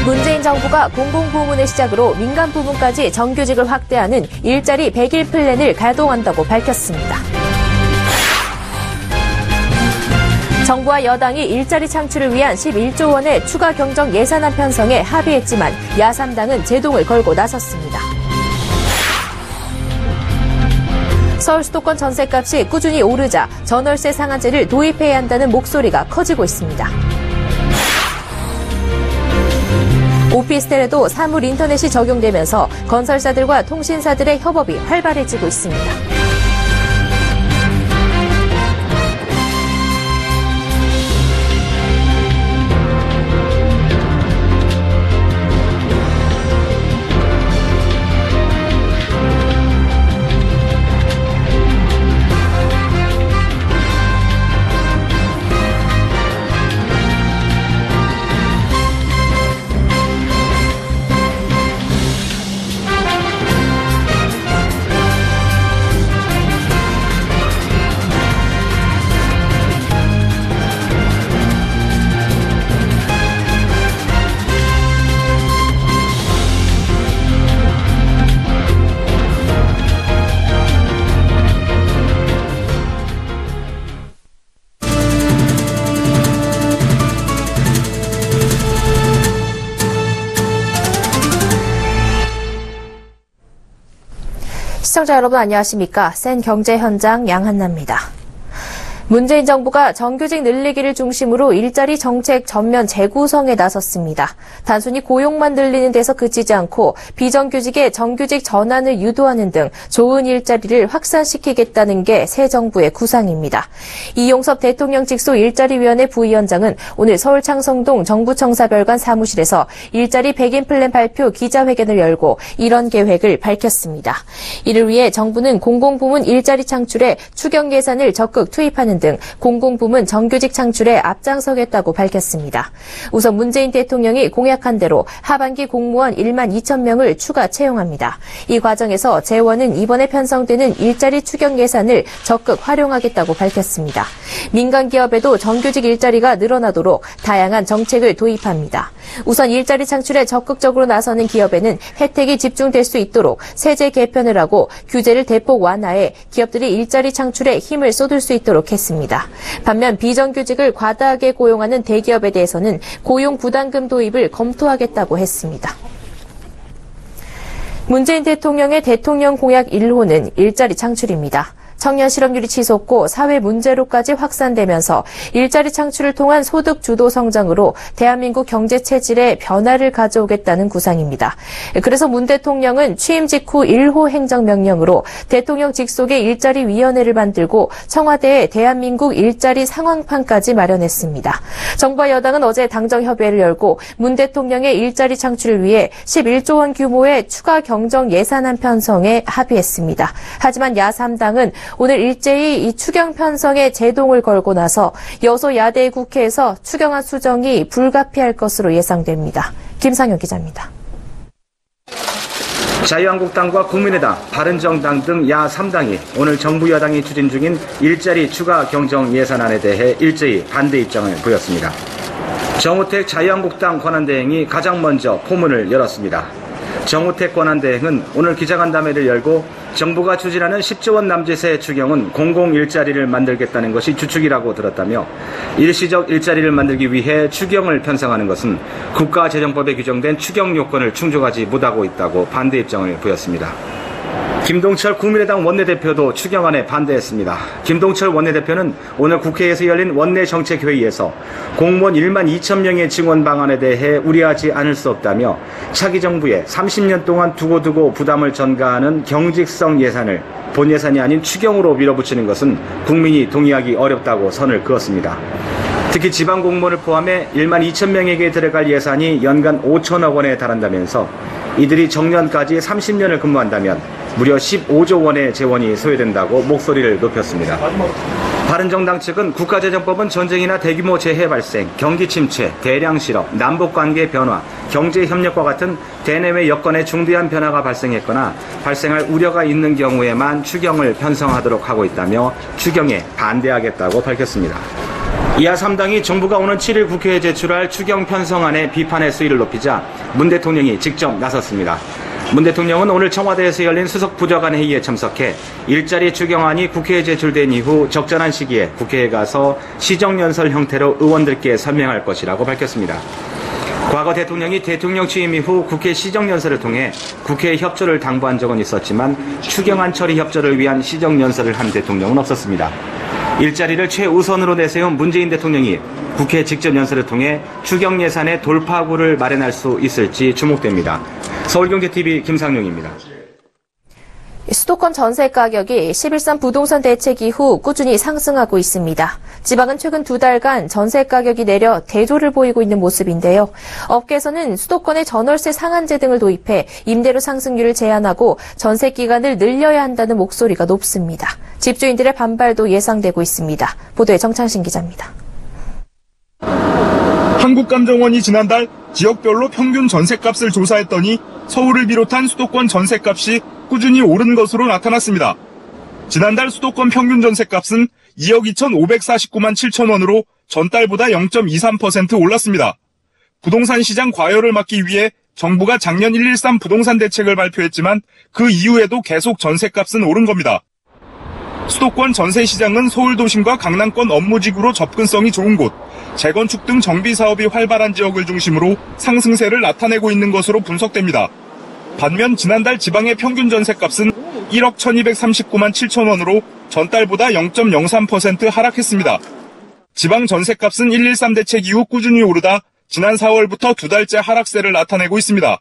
문재인 정부가 공공부문을 시작으로 민간 부문까지 정규직을 확대하는 일자리 100일 플랜을 가동한다고 밝혔습니다. 정부와 여당이 일자리 창출을 위한 11조 원의 추가 경정 예산안 편성에 합의했지만 야3당은 제동을 걸고 나섰습니다. 서울 수도권 전셋값이 꾸준히 오르자 전월세 상한제를 도입해야 한다는 목소리가 커지고 있습니다. 오피스텔에도 사물 인터넷이 적용되면서 건설사들과 통신사들의 협업이 활발해지고 있습니다. 시청자 여러분 안녕하십니까? 센 경제 현장 양한나입니다. 문재인 정부가 정규직 늘리기를 중심으로 일자리 정책 전면 재구성에 나섰습니다. 단순히 고용만 늘리는 데서 그치지 않고 비정규직의 정규직 전환을 유도하는 등 좋은 일자리를 확산시키겠다는 게 새 정부의 구상입니다. 이용섭 대통령 직속 일자리위원회 부위원장은 오늘 서울 창성동 정부청사별관 사무실에서 일자리 100인 플랜 발표 기자회견을 열고 이런 계획을 밝혔습니다. 이를 위해 정부는 공공부문 일자리 창출에 추경 예산을 적극 투입하는 등 공공부문 정규직 창출에 앞장서겠다고 밝혔습니다. 우선 문재인 대통령이 공약한 대로 하반기 공무원 1만 2천 명을 추가 채용합니다. 이 과정에서 재원은 이번에 편성되는 일자리 추경 예산을 적극 활용하겠다고 밝혔습니다. 민간 기업에도 정규직 일자리가 늘어나도록 다양한 정책을 도입합니다. 우선 일자리 창출에 적극적으로 나서는 기업에는 혜택이 집중될 수 있도록 세제 개편을 하고 규제를 대폭 완화해 기업들이 일자리 창출에 힘을 쏟을 수 있도록 했습니다. 반면 비정규직을 과다하게 고용하는 대기업에 대해서는 고용 부담금 도입을 검토하겠다고 했습니다. 문재인 대통령의 대통령 공약 1호는 일자리 창출입니다. 청년 실업률이 치솟고 사회 문제로까지 확산되면서 일자리 창출을 통한 소득 주도 성장으로 대한민국 경제 체질에 변화를 가져오겠다는 구상입니다. 그래서 문 대통령은 취임 직후 1호 행정명령으로 대통령 직속의 일자리위원회를 만들고 청와대에 대한민국 일자리 상황판까지 마련했습니다. 정부와 여당은 어제 당정협의회를 열고 문 대통령의 일자리 창출을 위해 11조 원 규모의 추가 경정 예산안 편성에 합의했습니다. 하지만 야3당은 오늘 일제히 이 추경 편성에 제동을 걸고 나서 여소야대 국회에서 추경안 수정이 불가피할 것으로 예상됩니다. 김상현 기자입니다. 자유한국당과 국민의당, 바른정당 등 야3당이 오늘 정부 여당이 추진 중인 일자리 추가 경정 예산안에 대해 일제히 반대 입장을 보였습니다. 정우택 자유한국당 권한대행이 가장 먼저 포문을 열었습니다. 정우택 권한대행은 오늘 기자간담회를 열고 정부가 추진하는 10조 원 남짓의 추경은 공공 일자리를 만들겠다는 것이 주축이라고 들었다며 일시적 일자리를 만들기 위해 추경을 편성하는 것은 국가재정법에 규정된 추경 요건을 충족하지 못하고 있다고 반대 입장을 보였습니다. 김동철 국민의당 원내대표도 추경안에 반대했습니다. 김동철 원내대표는 오늘 국회에서 열린 원내정책회의에서 공무원 1만 2천 명의 증원 방안에 대해 우려하지 않을 수 없다며 차기 정부에 30년 동안 두고두고 부담을 전가하는 경직성 예산을 본 예산이 아닌 추경으로 밀어붙이는 것은 국민이 동의하기 어렵다고 선을 그었습니다. 특히 지방 공무원을 포함해 1만 2천 명에게 들어갈 예산이 연간 5천억 원에 달한다면서 이들이 정년까지 30년을 근무한다면 무려 15조 원의 재원이 소요된다고 목소리를 높였습니다. 바른정당 측은 국가재정법은 전쟁이나 대규모 재해 발생, 경기 침체, 대량 실업, 남북관계 변화, 경제협력과 같은 대내외 여건에 중대한 변화가 발생했거나 발생할 우려가 있는 경우에만 추경을 편성하도록 하고 있다며 추경에 반대하겠다고 밝혔습니다. 이하 3당이 정부가 오는 7일 국회에 제출할 추경 편성안의 비판의 수위를 높이자 문 대통령이 직접 나섰습니다. 문 대통령은 오늘 청와대에서 열린 수석 부좌관 회의에 참석해 일자리 추경안이 국회에 제출된 이후 적절한 시기에 국회에 가서 시정연설 형태로 의원들께 설명할 것이라고 밝혔습니다. 과거 대통령이 대통령 취임 이후 국회 시정연설을 통해 국회의 협조를 당부한 적은 있었지만 추경안 처리 협조를 위한 시정연설을 한 대통령은 없었습니다. 일자리를 최우선으로 내세운 문재인 대통령이 국회 직접 연설을 통해 추경 예산의 돌파구를 마련할 수 있을지 주목됩니다. 서울경제TV 김상용입니다. 수도권 전세 가격이 11.3 부동산 대책 이후 꾸준히 상승하고 있습니다. 지방은 최근 2달간 전세 가격이 내려 대조를 보이고 있는 모습인데요. 업계에서는 수도권의 전월세 상한제 등을 도입해 임대료 상승률을 제한하고 전세 기간을 늘려야 한다는 목소리가 높습니다. 집주인들의 반발도 예상되고 있습니다. 보도에 정창신 기자입니다. 한국감정원이 지난달 지역별로 평균 전셋값을 조사했더니 서울을 비롯한 수도권 전셋값이 꾸준히 오른 것으로 나타났습니다. 지난달 수도권 평균 전셋값은 2억 2,549만 7천 원으로 전달보다 0.23% 올랐습니다. 부동산 시장 과열을 막기 위해 정부가 작년 113 부동산 대책을 발표했지만 그 이후에도 계속 전셋값은 오른 겁니다. 수도권 전세 시장은 서울 도심과 강남권 업무지구로 접근성이 좋은 곳, 재건축 등 정비 사업이 활발한 지역을 중심으로 상승세를 나타내고 있는 것으로 분석됩니다. 반면 지난달 지방의 평균 전셋값은 1억 1,239만 7천 원으로 전달보다 0.03% 하락했습니다. 지방 전셋값은 113 대책 이후 꾸준히 오르다 지난 4월부터 2달째 하락세를 나타내고 있습니다.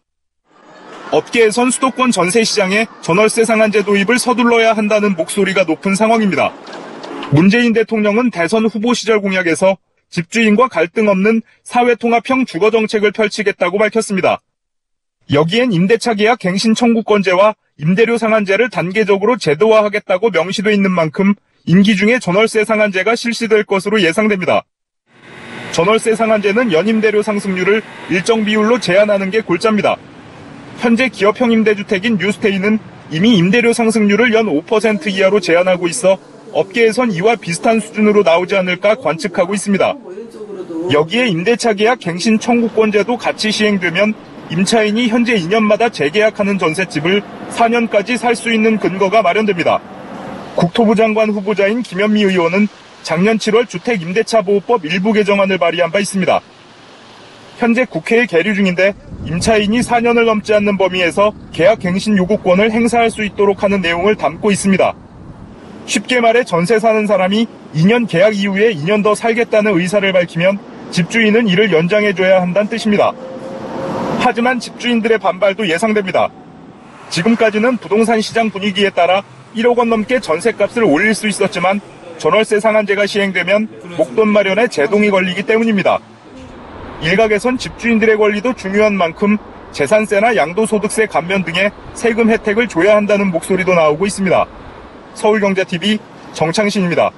업계에선 수도권 전세 시장에 전월세 상한제 도입을 서둘러야 한다는 목소리가 높은 상황입니다. 문재인 대통령은 대선 후보 시절 공약에서 집주인과 갈등 없는 사회통합형 주거정책을 펼치겠다고 밝혔습니다. 여기엔 임대차 계약 갱신 청구권제와 임대료 상한제를 단계적으로 제도화하겠다고 명시돼 있는 만큼 임기 중에 전월세 상한제가 실시될 것으로 예상됩니다. 전월세 상한제는 연임대료 상승률을 일정 비율로 제한하는 게 골자입니다. 현재 기업형 임대주택인 뉴스테이는 이미 임대료 상승률을 연 5% 이하로 제한하고 있어 업계에선 이와 비슷한 수준으로 나오지 않을까 관측하고 있습니다. 여기에 임대차 계약 갱신 청구권제도 같이 시행되면 임차인이 현재 2년마다 재계약하는 전셋집을 4년까지 살 수 있는 근거가 마련됩니다. 국토부 장관 후보자인 김현미 의원은 작년 7월 주택임대차보호법 일부 개정안을 발의한 바 있습니다. 현재 국회에 계류 중인데 임차인이 4년을 넘지 않는 범위에서 계약 갱신 요구권을 행사할 수 있도록 하는 내용을 담고 있습니다. 쉽게 말해 전세 사는 사람이 2년 계약 이후에 2년 더 살겠다는 의사를 밝히면 집주인은 이를 연장해줘야 한다는 뜻입니다. 하지만 집주인들의 반발도 예상됩니다. 지금까지는 부동산 시장 분위기에 따라 1억 원 넘게 전셋값을 올릴 수 있었지만 전월세 상한제가 시행되면 목돈 마련에 제동이 걸리기 때문입니다. 일각에선 집주인들의 권리도 중요한 만큼 재산세나 양도소득세 감면 등의 세금 혜택을 줘야 한다는 목소리도 나오고 있습니다. 서울경제TV 정창신입니다.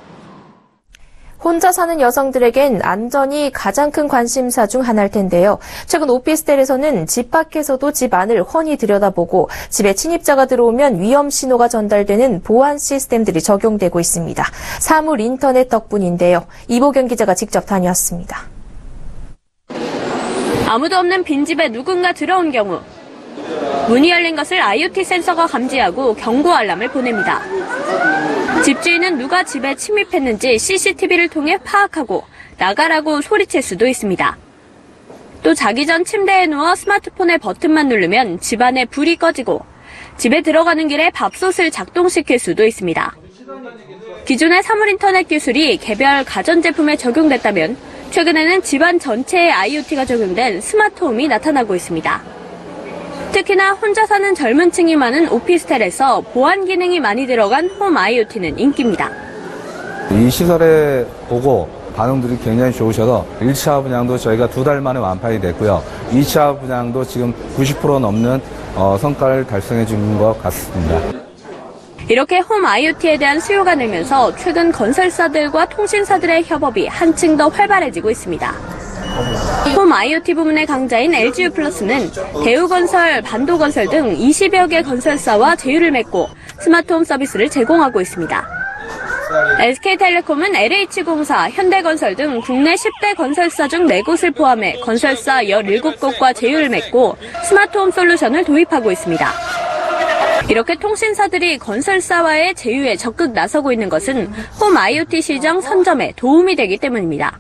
혼자 사는 여성들에겐 안전이 가장 큰 관심사 중 하나일 텐데요. 최근 오피스텔에서는 집 밖에서도 집 안을 훤히 들여다보고 집에 침입자가 들어오면 위험 신호가 전달되는 보안 시스템들이 적용되고 있습니다. 사물 인터넷 덕분인데요. 이보경 기자가 직접 다녀왔습니다. 아무도 없는 빈집에 누군가 들어온 경우 문이 열린 것을 IoT 센서가 감지하고 경고 알람을 보냅니다. 집주인은 누가 집에 침입했는지 CCTV를 통해 파악하고 나가라고 소리칠 수도 있습니다. 또 자기 전 침대에 누워 스마트폰의 버튼만 누르면 집안에 불이 꺼지고 집에 들어가는 길에 밥솥을 작동시킬 수도 있습니다. 기존의 사물인터넷 기술이 개별 가전제품에 적용됐다면 최근에는 집안 전체에 IoT가 적용된 스마트홈이 나타나고 있습니다. 특히나 혼자 사는 젊은 층이 많은 오피스텔에서 보안 기능이 많이 들어간 홈 IoT는 인기입니다. 이 시설에 보고 반응들이 굉장히 좋으셔서 1차 분양도 저희가 2달 만에 완판이 됐고요. 2차 분양도 지금 90% 넘는 성과를 달성해 준 것 같습니다. 이렇게 홈 IoT에 대한 수요가 늘면서 최근 건설사들과 통신사들의 협업이 한층 더 활발해지고 있습니다. 홈 IoT 부문의 강자인 LG유플러스는 대우건설, 반도건설 등 20여 개 건설사와 제휴를 맺고 스마트홈 서비스를 제공하고 있습니다. SK텔레콤은 LH공사, 현대건설 등 국내 10대 건설사 중 4곳을 포함해 건설사 17곳과 제휴를 맺고 스마트홈 솔루션을 도입하고 있습니다. 이렇게 통신사들이 건설사와의 제휴에 적극 나서고 있는 것은 홈 IoT 시장 선점에 도움이 되기 때문입니다.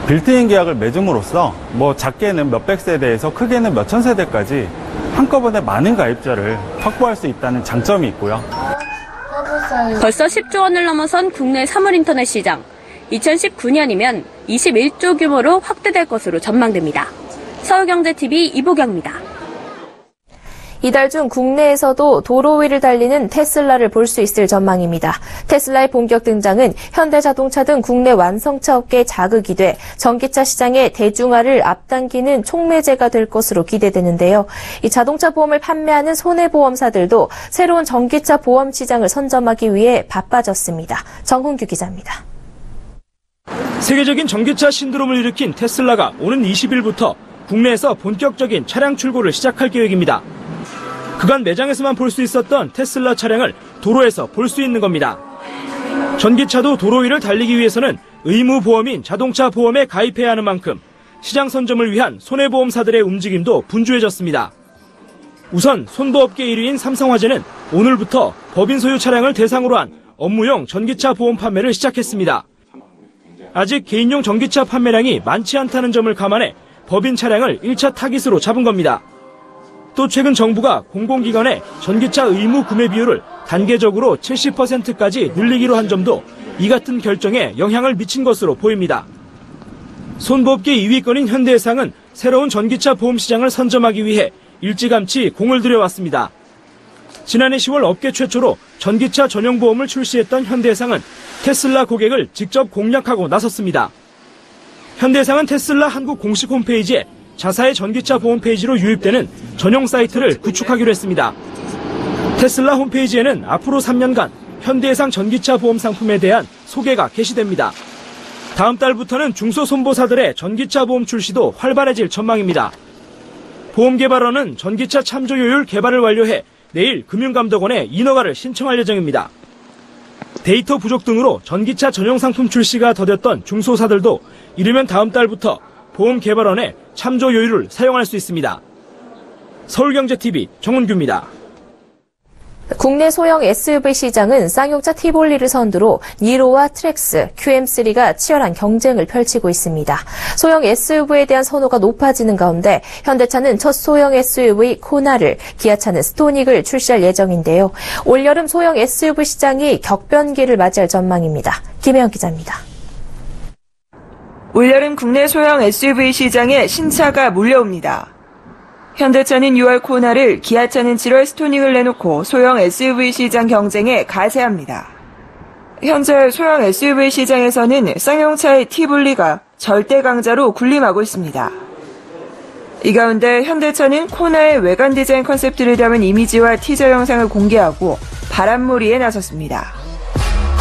빌트인 계약을 맺음으로써 작게는 몇백 세대에서 크게는 몇천 세대까지 한꺼번에 많은 가입자를 확보할 수 있다는 장점이 있고요. 벌써 10조 원을 넘어선 국내 사물인터넷 시장. 2019년이면 21조 규모로 확대될 것으로 전망됩니다. 서울경제TV 이보경입니다. 이달 중 국내에서도 도로 위를 달리는 테슬라를 볼 수 있을 전망입니다. 테슬라의 본격 등장은 현대자동차 등 국내 완성차 업계의 자극이 돼 전기차 시장의 대중화를 앞당기는 촉매제가 될 것으로 기대되는데요. 이 자동차 보험을 판매하는 손해보험사들도 새로운 전기차 보험 시장을 선점하기 위해 바빠졌습니다. 정훈규 기자입니다. 세계적인 전기차 신드롬을 일으킨 테슬라가 오는 20일부터 국내에서 본격적인 차량 출고를 시작할 계획입니다. 그간 매장에서만 볼 수 있었던 테슬라 차량을 도로에서 볼 수 있는 겁니다. 전기차도 도로 위를 달리기 위해서는 의무 보험인 자동차 보험에 가입해야 하는 만큼 시장 선점을 위한 손해보험사들의 움직임도 분주해졌습니다. 우선 손보업계 1위인 삼성화재는 오늘부터 법인 소유 차량을 대상으로 한 업무용 전기차 보험 판매를 시작했습니다. 아직 개인용 전기차 판매량이 많지 않다는 점을 감안해 법인 차량을 1차 타깃으로 잡은 겁니다. 또 최근 정부가 공공기관의 전기차 의무 구매 비율을 단계적으로 70%까지 늘리기로 한 점도 이 같은 결정에 영향을 미친 것으로 보입니다. 손보업계 2위권인 현대해상은 새로운 전기차 보험 시장을 선점하기 위해 일찌감치 공을 들여왔습니다. 지난해 10월 업계 최초로 전기차 전용 보험을 출시했던 현대해상은 테슬라 고객을 직접 공략하고 나섰습니다. 현대해상은 테슬라 한국 공식 홈페이지에 자사의 전기차 보험 페이지로 유입되는 전용 사이트를 구축하기로 했습니다. 테슬라 홈페이지에는 앞으로 3년간 현대해상 전기차 보험 상품에 대한 소개가 게시됩니다. 다음 달부터는 중소손보사들의 전기차 보험 출시도 활발해질 전망입니다. 보험개발원은 전기차 참조요율 개발을 완료해 내일 금융감독원에 인허가를 신청할 예정입니다. 데이터 부족 등으로 전기차 전용 상품 출시가 더뎠던 중소사들도 이르면 다음 달부터 보험개발원의 참조요율을 사용할 수 있습니다. 서울경제TV 정은규입니다. 국내 소형 SUV 시장은 쌍용차 티볼리를 선두로 니로와 트랙스, QM3가 치열한 경쟁을 펼치고 있습니다. 소형 SUV에 대한 선호가 높아지는 가운데 현대차는 첫 소형 SUV 코나를, 기아차는 스토닉을 출시할 예정인데요. 올여름 소형 SUV 시장이 격변기를 맞이할 전망입니다. 김혜영 기자입니다. 올여름 국내 소형 SUV 시장에 신차가 몰려옵니다. 현대차는 6월 코나를, 기아차는 7월 스토닉을 내놓고 소형 SUV 시장 경쟁에 가세합니다. 현재 소형 SUV 시장에서는 쌍용차의 티볼리가 절대 강자로 군림하고 있습니다. 이 가운데 현대차는 코나의 외관 디자인 컨셉트를 담은 이미지와 티저 영상을 공개하고 바람몰이에 나섰습니다.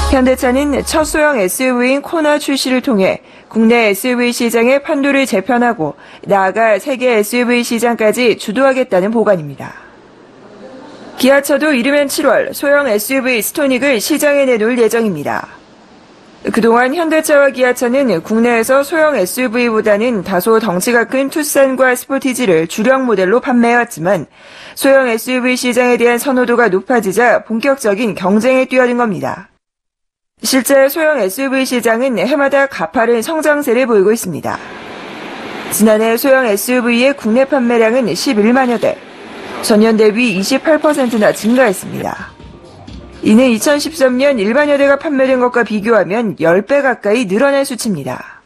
현대차는 첫 소형 SUV인 코나 출시를 통해 국내 SUV 시장의 판도를 재편하고 나아가 세계 SUV 시장까지 주도하겠다는 보관입니다. 기아차도 이르면 7월 소형 SUV 스토닉을 시장에 내놓을 예정입니다. 그동안 현대차와 기아차는 국내에서 소형 SUV보다는 다소 덩치가 큰 투싼과 스포티지를 주력 모델로 판매해왔지만 소형 SUV 시장에 대한 선호도가 높아지자 본격적인 경쟁에 뛰어든 겁니다. 실제 소형 SUV 시장은 해마다 가파른 성장세를 보이고 있습니다. 지난해 소형 SUV의 국내 판매량은 11만여 대, 전년 대비 28%나 증가했습니다. 이는 2013년 1만여 대가 판매된 것과 비교하면 10배 가까이 늘어난 수치입니다.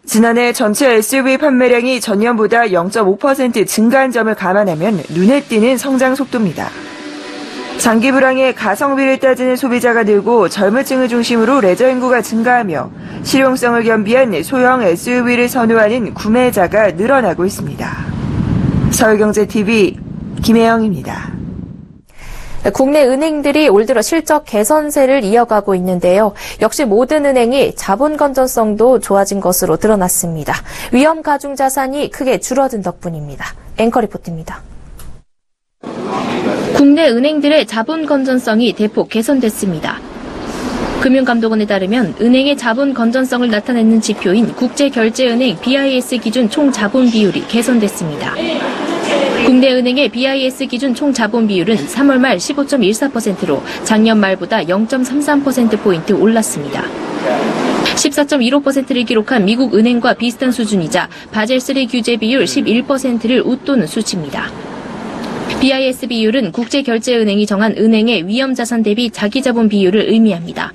지난해 전체 SUV 판매량이 전년보다 0.5% 증가한 점을 감안하면 눈에 띄는 성장 속도입니다. 장기 불황에 가성비를 따지는 소비자가 늘고 젊은 층을 중심으로 레저 인구가 증가하며 실용성을 겸비한 소형 SUV를 선호하는 구매자가 늘어나고 있습니다. 서울경제TV 김혜영입니다. 국내 은행들이 올 들어 실적 개선세를 이어가고 있는데요. 역시 모든 은행이 자본 건전성도 좋아진 것으로 드러났습니다. 위험 가중 자산이 크게 줄어든 덕분입니다. 앵커 리포트입니다. 국내 은행들의 자본 건전성이 대폭 개선됐습니다. 금융감독원에 따르면 은행의 자본 건전성을 나타내는 지표인 국제결제은행 BIS 기준 총자본 비율이 개선됐습니다. 국내 은행의 BIS 기준 총자본 비율은 3월 말 15.14%로 작년 말보다 0.33%포인트 올랐습니다. 14.15%를 기록한 미국 은행과 비슷한 수준이자 바젤3 규제 비율 11%를 웃도는 수치입니다. BIS 비율은 국제결제은행이 정한 은행의 위험자산 대비 자기자본 비율을 의미합니다.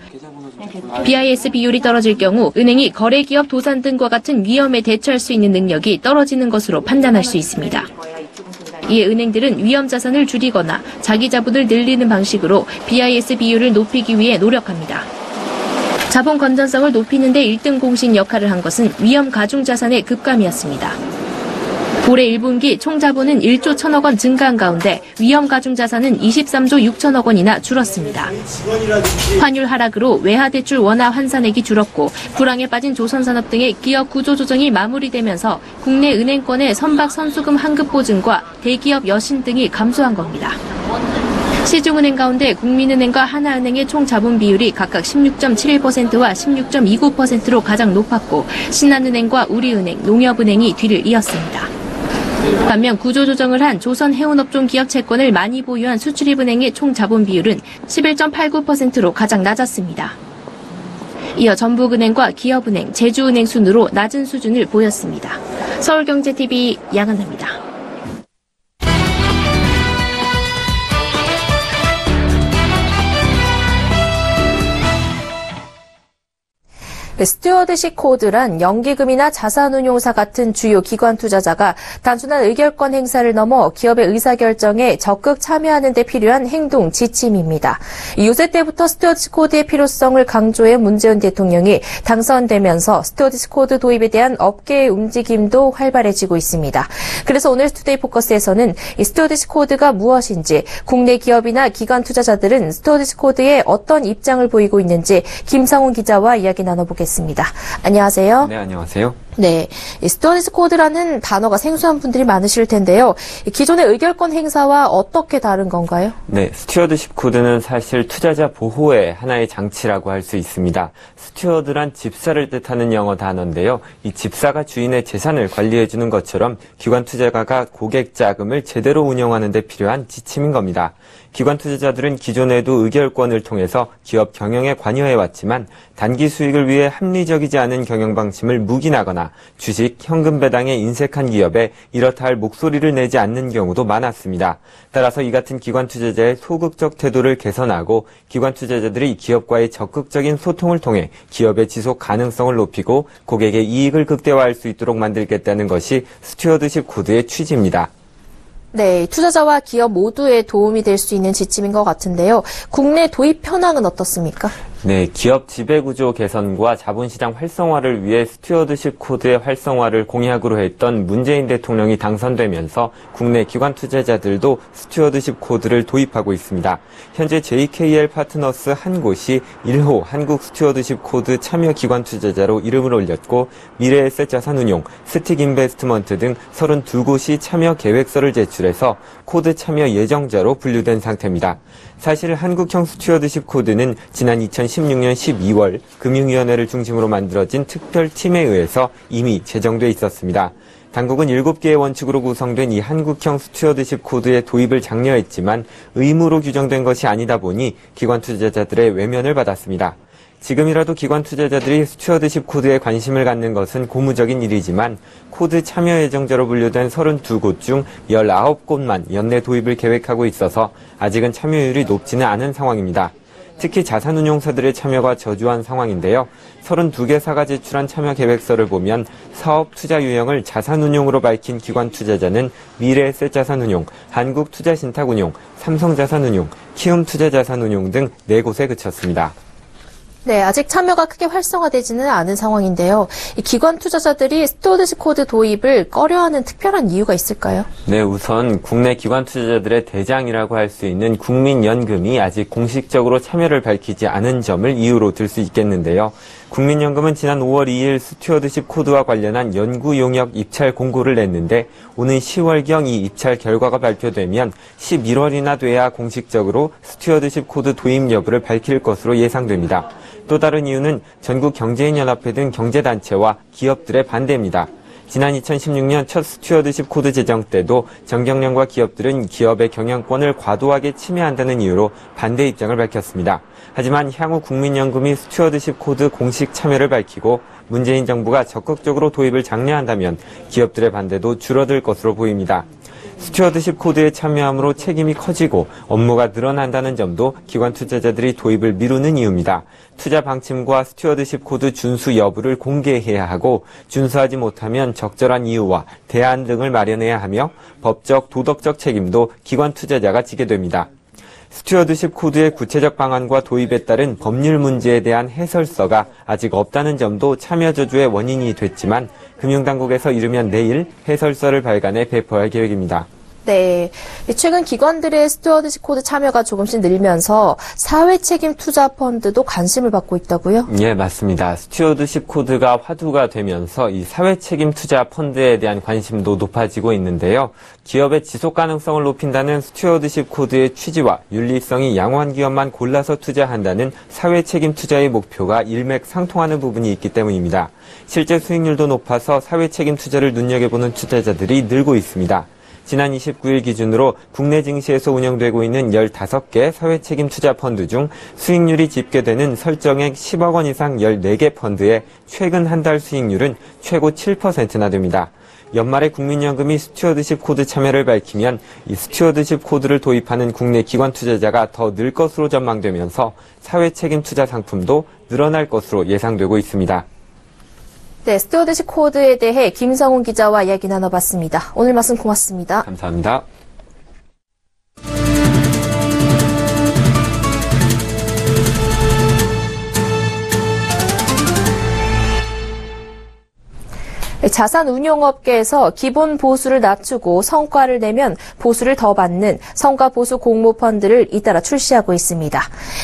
BIS 비율이 떨어질 경우 은행이 거래기업 도산 등과 같은 위험에 대처할 수 있는 능력이 떨어지는 것으로 판단할 수 있습니다. 이에 은행들은 위험자산을 줄이거나 자기자본을 늘리는 방식으로 BIS 비율을 높이기 위해 노력합니다. 자본 건전성을 높이는 데 1등 공신 역할을 한 것은 위험 가중자산의 급감이었습니다. 올해 1분기 총자본은 1조 1천억 원 증가한 가운데 위험 가중자산은 23조 6천억 원이나 줄었습니다. 환율 하락으로 외화대출 원화 환산액이 줄었고 불황에 빠진 조선산업 등의 기업 구조 조정이 마무리되면서 국내 은행권의 선박 선수금 환급 보증과 대기업 여신 등이 감소한 겁니다. 시중은행 가운데 국민은행과 하나은행의 총자본 비율이 각각 16.71%와 16.29%로 가장 높았고 신한은행과 우리은행, 농협은행이 뒤를 이었습니다. 반면 구조조정을 한 조선해운업종 기업 채권을 많이 보유한 수출입은행의 총자본 비율은 11.89%로 가장 낮았습니다. 이어 전북은행과 기업은행, 제주은행 순으로 낮은 수준을 보였습니다. 서울경제TV 양한나입니다. 스튜어드십 코드란 연기금이나 자산운용사 같은 주요 기관 투자자가 단순한 의결권 행사를 넘어 기업의 의사결정에 적극 참여하는 데 필요한 행동 지침입니다. 유세 때부터 스튜어드십 코드의 필요성을 강조해 문재인 대통령이 당선되면서 스튜어드십 코드 도입에 대한 업계의 움직임도 활발해지고 있습니다. 그래서 오늘 투데이 포커스에서는 이 스튜어드십 코드가 무엇인지, 국내 기업이나 기관 투자자들은 스튜어드십 코드에 어떤 입장을 보이고 있는지 김상훈 기자와 이야기 나눠보겠습니다. 안녕하세요. 네, 안녕하세요. 네, 스튜어드십 코드라는 단어가 생소한 분들이 많으실 텐데요. 기존의 의결권 행사와 어떻게 다른 건가요? 네, 스튜어드십 코드는 사실 투자자 보호의 하나의 장치라고 할 수 있습니다. 스튜어드란 집사를 뜻하는 영어 단어인데요. 이 집사가 주인의 재산을 관리해주는 것처럼 기관 투자가가 고객 자금을 제대로 운영하는 데 필요한 지침인 겁니다. 기관 투자자들은 기존에도 의결권을 통해서 기업 경영에 관여해왔지만 단기 수익을 위해 합리적이지 않은 경영 방침을 묵인하거나 주식, 현금 배당에 인색한 기업에 이렇다 할 목소리를 내지 않는 경우도 많았습니다. 따라서 이 같은 기관 투자자의 소극적 태도를 개선하고 기관 투자자들이 기업과의 적극적인 소통을 통해 기업의 지속 가능성을 높이고 고객의 이익을 극대화할 수 있도록 만들겠다는 것이 스튜어드십 코드의 취지입니다. 네, 투자자와 기업 모두에 도움이 될 수 있는 지침인 것 같은데요. 국내 도입 현황은 어떻습니까? 네, 기업 지배구조 개선과 자본시장 활성화를 위해 스튜어드십 코드의 활성화를 공약으로 했던 문재인 대통령이 당선되면서 국내 기관 투자자들도 스튜어드십 코드를 도입하고 있습니다. 현재 JKL 파트너스 한 곳이 1호 한국 스튜어드십 코드 참여 기관 투자자로 이름을 올렸고 미래에셋 자산운용, 스틱 인베스트먼트 등 32곳이 참여 계획서를 제출해서 코드 참여 예정자로 분류된 상태입니다. 사실 한국형 스튜어드십 코드는 지난 2016년 12월 금융위원회를 중심으로 만들어진 특별팀에 의해서 이미 제정돼 있었습니다. 당국은 7개의 원칙으로 구성된 이 한국형 스튜어드십 코드의 도입을 장려했지만 의무로 규정된 것이 아니다 보니 기관 투자자들의 외면을 받았습니다. 지금이라도 기관 투자자들이 스튜어드십 코드에 관심을 갖는 것은 고무적인 일이지만 코드 참여 예정자로 분류된 32곳 중 19곳만 연내 도입을 계획하고 있어서 아직은 참여율이 높지는 않은 상황입니다. 특히 자산운용사들의 참여가 저조한 상황인데요. 32개사가 제출한 참여 계획서를 보면 사업 투자 유형을 자산운용으로 밝힌 기관 투자자는 미래에셋 자산운용, 한국투자신탁운용, 삼성자산운용, 키움투자자산운용 등 4곳에 그쳤습니다. 네, 아직 참여가 크게 활성화되지는 않은 상황인데요. 이 기관 투자자들이 스튜어드십 코드 도입을 꺼려하는 특별한 이유가 있을까요? 네, 우선 국내 기관 투자자들의 대장이라고 할 수 있는 국민연금이 아직 공식적으로 참여를 밝히지 않은 점을 이유로 들 수 있겠는데요. 국민연금은 지난 5월 2일 스튜어드십 코드와 관련한 연구 용역 입찰 공고를 냈는데 오는 10월경 이 입찰 결과가 발표되면 11월이나 돼야 공식적으로 스튜어드십 코드 도입 여부를 밝힐 것으로 예상됩니다. 또 다른 이유는 전국경제인연합회 등 경제단체와 기업들의 반대입니다. 지난 2016년 첫 스튜어드십 코드 제정 때도 정경련과 기업들은 기업의 경영권을 과도하게 침해한다는 이유로 반대 입장을 밝혔습니다. 하지만 향후 국민연금이 스튜어드십 코드 공식 참여를 밝히고 문재인 정부가 적극적으로 도입을 장려한다면 기업들의 반대도 줄어들 것으로 보입니다. 스튜어드십 코드에 참여함으로 책임이 커지고 업무가 늘어난다는 점도 기관 투자자들이 도입을 미루는 이유입니다. 투자 방침과 스튜어드십 코드 준수 여부를 공개해야 하고 준수하지 못하면 적절한 이유와 대안 등을 마련해야 하며 법적, 도덕적 책임도 기관 투자자가 지게 됩니다. 스튜어드십 코드의 구체적 방안과 도입에 따른 법률 문제에 대한 해설서가 아직 없다는 점도 참여 저주의 원인이 됐지만 금융당국에서 이르면 내일 해설서를 발간해 배포할 계획입니다. 네. 최근 기관들의 스튜어드십 코드 참여가 조금씩 늘면서 사회책임 투자 펀드도 관심을 받고 있다고요? 예, 맞습니다. 스튜어드십 코드가 화두가 되면서 이 사회책임 투자 펀드에 대한 관심도 높아지고 있는데요. 기업의 지속 가능성을 높인다는 스튜어드십 코드의 취지와 윤리성이 양호한 기업만 골라서 투자한다는 사회책임 투자의 목표가 일맥상통하는 부분이 있기 때문입니다. 실제 수익률도 높아서 사회책임 투자를 눈여겨보는 투자자들이 늘고 있습니다. 지난 29일 기준으로 국내 증시에서 운영되고 있는 15개 사회책임 투자 펀드 중 수익률이 집계되는 설정액 10억 원 이상 14개 펀드의 최근 한 달 수익률은 최고 7%나 됩니다. 연말에 국민연금이 스튜어드십 코드 참여를 밝히면 이 스튜어드십 코드를 도입하는 국내 기관 투자자가 더 늘 것으로 전망되면서 사회책임 투자 상품도 늘어날 것으로 예상되고 있습니다. 네, 스튜어드십 코드에 대해 김성훈 기자와 이야기 나눠봤습니다. 오늘 말씀 고맙습니다. 감사합니다. 자산운용업계에서 기본 보수를 낮추고 성과를 내면 보수를 더 받는 성과보수 공모펀드를 잇따라 출시하고 있습니다.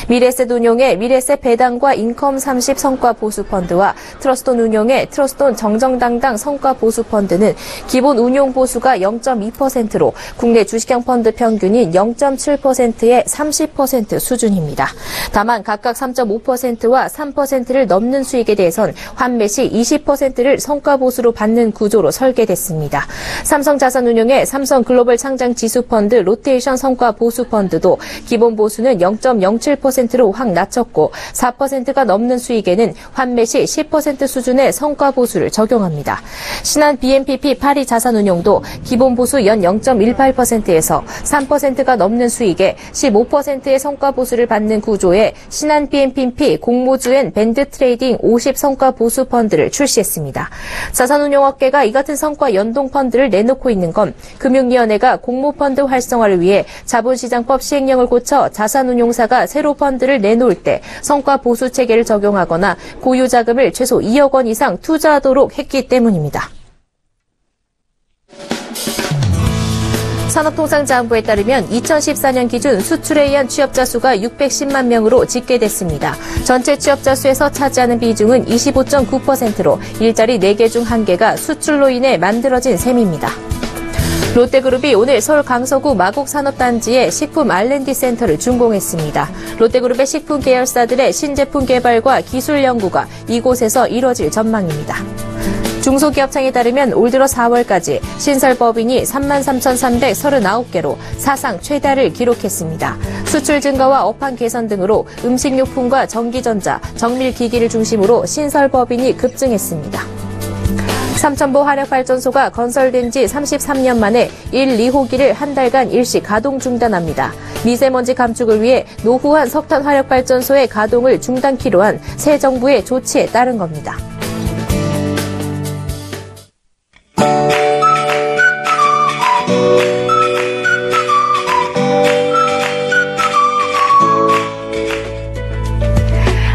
미래셋 운용의 미래셋 배당과 인컴 30 성과보수펀드와 트러스톤 운용의 트러스톤 정정당당 성과보수펀드는 기본 운용 보수가 0.2%로 국내 주식형 펀드 평균인 0.7%의 30% 수준입니다. 다만 각각 3.5%와 3%를 넘는 수익에 대해선 환매 시 20%를 성과보수로 받는 구조로 설계됐습니다. 삼성자산운용의 삼성글로벌 창장지수펀드 로테이션 성과보수펀드도 기본 보수는 0.07%로 확 낮췄고 4%가 넘는 수익에는 환매 시 10% 수준의 성과보수를 적용합니다. 신한 BNPP 파리자산운용도 기본 보수 연 0.18%에서 3%가 넘는 수익에 15%의 성과보수를 받는 구조의 신한 BNPP 공모주엔 밴드트레이딩 50 성과보수펀드를 출시했습니다. 자산운용업계가 이 같은 성과 연동 펀드를 내놓고 있는 건 금융위원회가 공모펀드 활성화를 위해 자본시장법 시행령을 고쳐 자산운용사가 새로 펀드를 내놓을 때 성과 보수 체계를 적용하거나 고유 자금을 최소 2억 원 이상 투자하도록 했기 때문입니다. 산업통상자원부에 따르면 2014년 기준 수출에 의한 취업자 수가 610만 명으로 집계됐습니다. 전체 취업자 수에서 차지하는 비중은 25.9%로 일자리 4개 중 1개가 수출로 인해 만들어진 셈입니다. 롯데그룹이 오늘 서울 강서구 마곡산업단지에 식품 R&D 센터를 준공했습니다. 롯데그룹의 식품 계열사들의 신제품 개발과 기술 연구가 이곳에서 이뤄질 전망입니다. 중소기업청에 따르면 올 들어 4월까지 신설법인이 33,339개로 사상 최다를 기록했습니다. 수출 증가와 업황 개선 등으로 음식료품과 전기전자, 정밀기기를 중심으로 신설법인이 급증했습니다. 삼천보 화력발전소가 건설된 지 33년 만에 1, 2호기를 한 달간 일시 가동 중단합니다. 미세먼지 감축을 위해 노후한 석탄 화력발전소의 가동을 중단키로 한 새 정부의 조치에 따른 겁니다.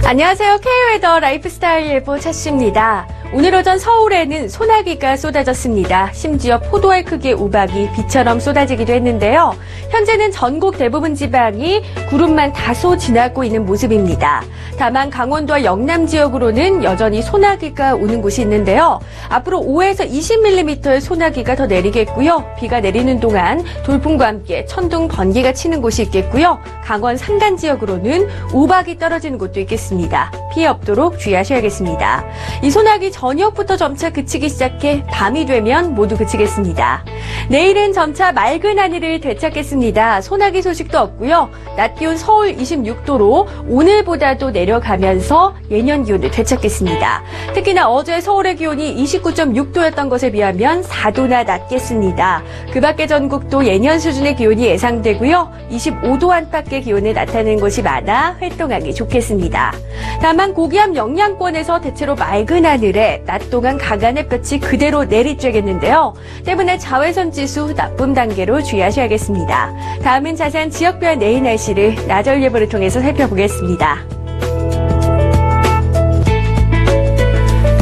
안녕하세요. K웨더 라이프스타일 예보 차씨입니다. 오늘 오전 서울에는 소나기가 쏟아졌습니다. 심지어 포도알 크기의 우박이 비처럼 쏟아지기도 했는데요. 현재는 전국 대부분 지방이 구름만 다소 지나고 있는 모습입니다. 다만 강원도와 영남 지역으로는 여전히 소나기가 오는 곳이 있는데요. 앞으로 5에서 20mm의 소나기가 더 내리겠고요. 비가 내리는 동안 돌풍과 함께 천둥, 번개가 치는 곳이 있겠고요. 강원 산간 지역으로는 우박이 떨어지는 곳도 있겠습니다. 피해 없도록 주의하셔야겠습니다. 이 소나기 저녁부터 점차 그치기 시작해 밤이 되면 모두 그치겠습니다. 내일은 점차 맑은 하늘을 되찾겠습니다. 소나기 소식도 없고요. 낮 기온 서울 26도로 오늘보다도 내려가면서 예년 기온을 되찾겠습니다. 특히나 어제 서울의 기온이 29.6도였던 것에 비하면 4도나 낮겠습니다. 그 밖의 전국도 예년 수준의 기온이 예상되고요. 25도 안팎의 기온을 나타내는 곳이 많아 활동하기 좋겠습니다. 다만 고기압 영향권에서 대체로 맑은 하늘에 낮 동안 강한 햇볕이 그대로 내리쬐겠는데요. 때문에 자외선 지수 나쁨 단계로 주의하셔야겠습니다. 다음은 자세한 지역별 내일 날씨를 나절 예보를 통해서 살펴보겠습니다.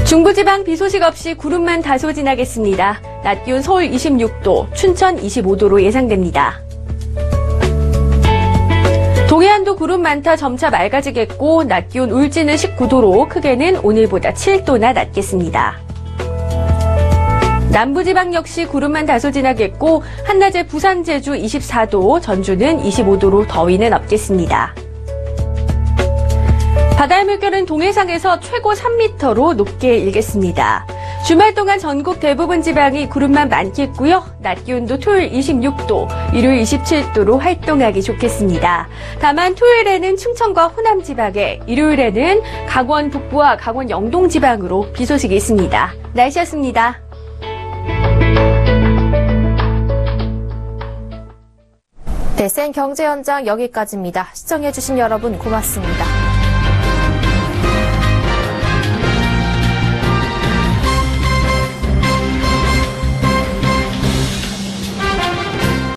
중부지방 비 소식 없이 구름만 다소 지나겠습니다. 낮 기온 서울 26도, 춘천 25도로 예상됩니다. 동해안도 구름 많다 점차 맑아지겠고 낮 기온 울진은 19도로 크게는 오늘보다 7도나 낮겠습니다. 남부지방 역시 구름만 다소 지나겠고 한낮에 부산, 제주 24도, 전주는 25도로 더위는 없겠습니다. 바다의 물결은 동해상에서 최고 3m로 높게 일겠습니다. 주말 동안 전국 대부분 지방이 구름만 많겠고요. 낮 기온도 토요일 26도, 일요일 27도로 활동하기 좋겠습니다. 다만 토요일에는 충청과 호남 지방에, 일요일에는 강원 북부와 강원 영동 지방으로 비 소식이 있습니다. 날씨였습니다. 네, 센 경제 현장 여기까지입니다. 시청해주신 여러분 고맙습니다.